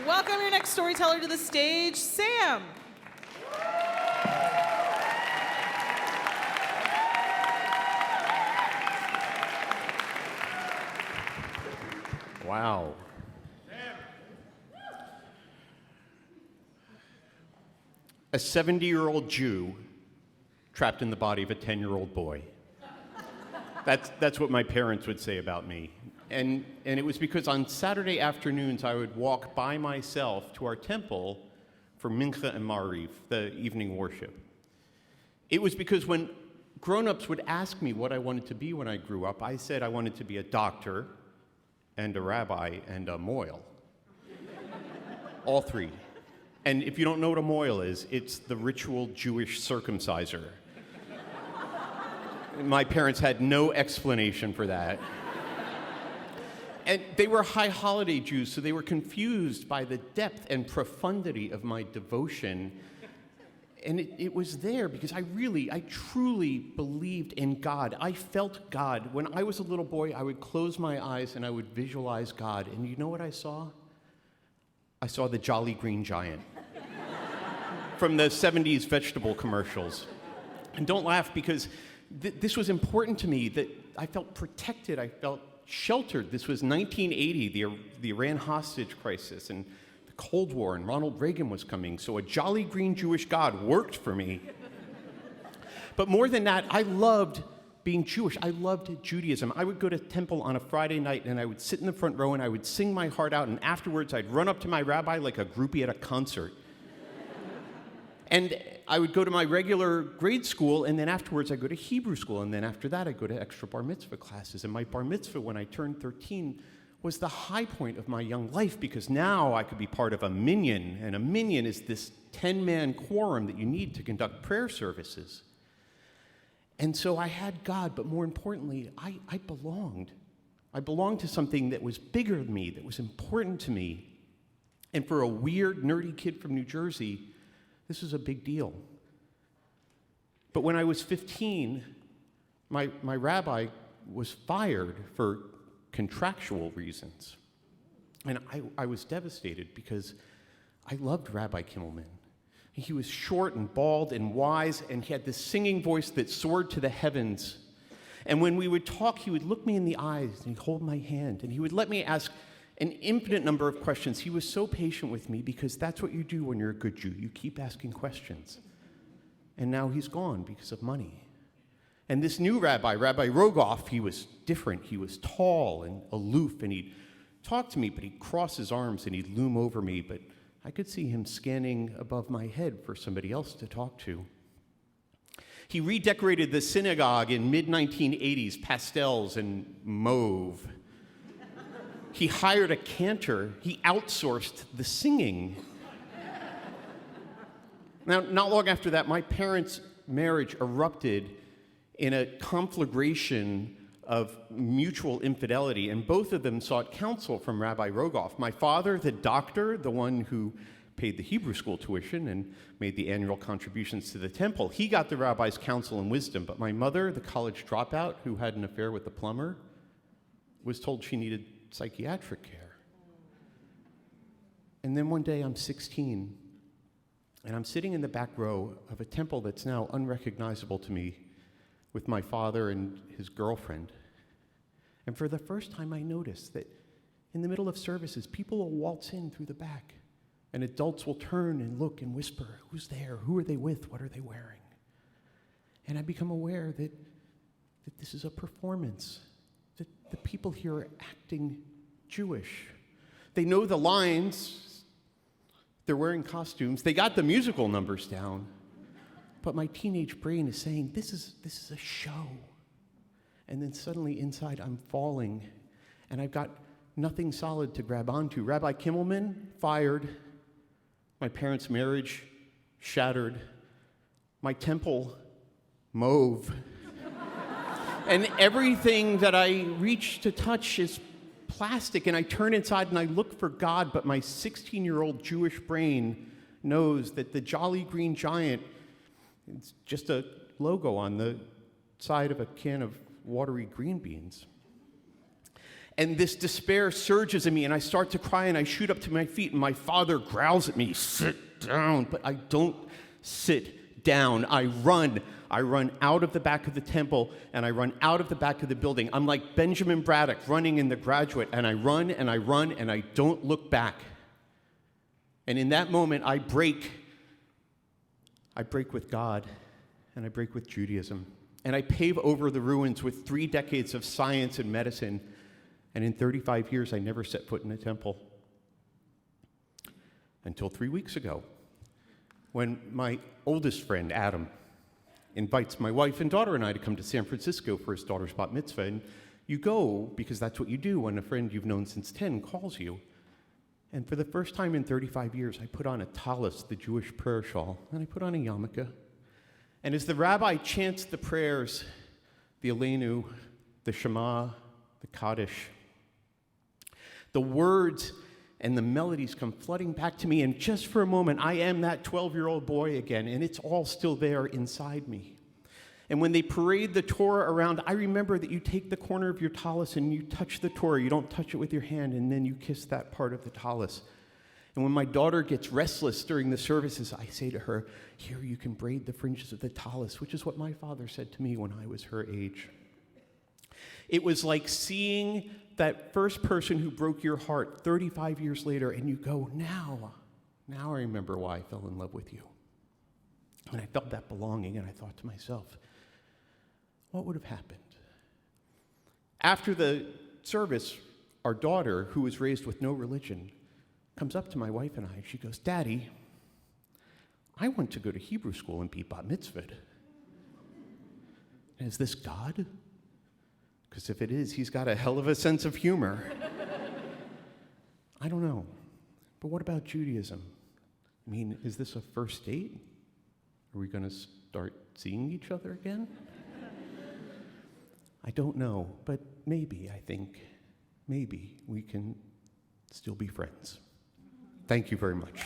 Welcome your next storyteller to the stage, Sam. Wow. A 70-year-old Jew trapped in the body of a 10-year-old boy. That's what my parents would say about me. And it was because on Saturday afternoons I would walk by myself to our temple for Mincha and Mariv, the evening worship. It was because when grown-ups would ask me what I wanted to be when I grew up, I said I wanted to be a doctor and a rabbi and a moil. All three. And if you don't know what a moil is, it's the ritual Jewish circumciser. My parents had no explanation for that. And they were high holiday Jews, so they were confused by the depth and profundity of my devotion. And it was there because I truly believed in God. I felt God. When I was a little boy, I would close my eyes and I would visualize God. And you know what I saw? I saw the Jolly Green Giant from the 70s vegetable commercials. And don't laugh, because this was important to me, that I felt protected, I felt sheltered. This was 1980, the Iran hostage crisis, and the Cold War, and Ronald Reagan was coming, so a Jolly Green Jewish God worked for me. But more than that, I loved being Jewish. I loved Judaism. I would go to temple on a Friday night, and I would sit in the front row, and I would sing my heart out, and afterwards I'd run up to my rabbi like a groupie at a concert. And I would go to my regular grade school, and then afterwards I'd go to Hebrew school, and then after that I'd go to extra bar mitzvah classes. And my bar mitzvah when I turned 13 was the high point of my young life, because now I could be part of a minyan, and a minyan is this 10-man quorum that you need to conduct prayer services. And so I had God, but more importantly, I belonged. I belonged to something that was bigger than me, that was important to me. And for a weird, nerdy kid from New Jersey, this was a big deal. But when I was 15, my rabbi was fired for contractual reasons. And I was devastated because I loved Rabbi Kimmelman. He was short and bald and wise, and he had this singing voice that soared to the heavens. And when we would talk, he would look me in the eyes and he'd hold my hand, and he would let me ask an infinite number of questions. He was so patient with me, because that's what you do when you're a good Jew. You keep asking questions. And now he's gone because of money. And this new rabbi, Rabbi Rogoff, he was different. He was tall and aloof, and he'd talk to me, but he'd cross his arms and he'd loom over me, but I could see him scanning above my head for somebody else to talk to. He redecorated the synagogue in mid-1980s, pastels and mauve. He hired a cantor. He outsourced the singing. Now, not long after that, my parents' marriage erupted in a conflagration of mutual infidelity, and both of them sought counsel from Rabbi Rogoff. My father, the doctor, the one who paid the Hebrew school tuition and made the annual contributions to the temple, he got the rabbi's counsel and wisdom. But my mother, the college dropout who had an affair with the plumber, was told she needed psychiatric care. And then one day I'm 16, and I'm sitting in the back row of a temple that's now unrecognizable to me, with my father and his girlfriend. And for the first time I noticed that in the middle of services, people will waltz in through the back, and adults will turn and look and whisper, who's there? Who are they with? What are they wearing? And I become aware that this is a performance, that the people here are acting Jewish. They know the lines, they're wearing costumes, they got the musical numbers down, but my teenage brain is saying, this is a show. And then suddenly inside I'm falling, and I've got nothing solid to grab onto. Rabbi Kimmelman, fired. My parents' marriage, shattered. My temple, mauve. And everything that I reach to touch is plastic, and I turn inside and I look for God, but my 16-year-old Jewish brain knows that the Jolly Green Giant is just a logo on the side of a can of watery green beans. And this despair surges in me, and I start to cry, and I shoot up to my feet, and my father growls at me, "Sit down." But I don't sit down. I run. I run out of the back of the temple, and I run out of the back of the building. I'm like Benjamin Braddock running in The Graduate, and I run, and I run, and I don't look back. And in that moment, I break. I break with God, and I break with Judaism. And I pave over the ruins with 3 decades of science and medicine. And in 35 years, I never set foot in a temple. Until 3 weeks ago, when my oldest friend, Adam, invites my wife and daughter and I to come to San Francisco for his daughter's bat mitzvah. And you go because that's what you do when a friend you've known since 10 calls you. And for the first time in 35 years, I put on a tallis, the Jewish prayer shawl, and I put on a yarmulke. And as the rabbi chants the prayers, the Aleinu, the Shema, the Kaddish, the words and the melodies come flooding back to me, and just for a moment, I am that 12-year-old boy again, and it's all still there inside me. And when they parade the Torah around, I remember that you take the corner of your tallis and you touch the Torah. You don't touch it with your hand, and then you kiss that part of the tallis. And when my daughter gets restless during the services, I say to her, "Here, you can braid the fringes of the tallis," which is what my father said to me when I was her age. It was like seeing that first person who broke your heart 35 years later, and you go, now I remember why I fell in love with you. And I felt that belonging, and I thought to myself, what would have happened? After the service, our daughter, who was raised with no religion, comes up to my wife and I, and she goes, "Daddy, I want to go to Hebrew school and be bat mitzvahed. Is this God? Because if it is, he's got a hell of a sense of humor." I don't know. But what about Judaism? I mean, is this a first date? Are we going to start seeing each other again? I don't know, but maybe, I think, maybe we can still be friends. Thank you very much.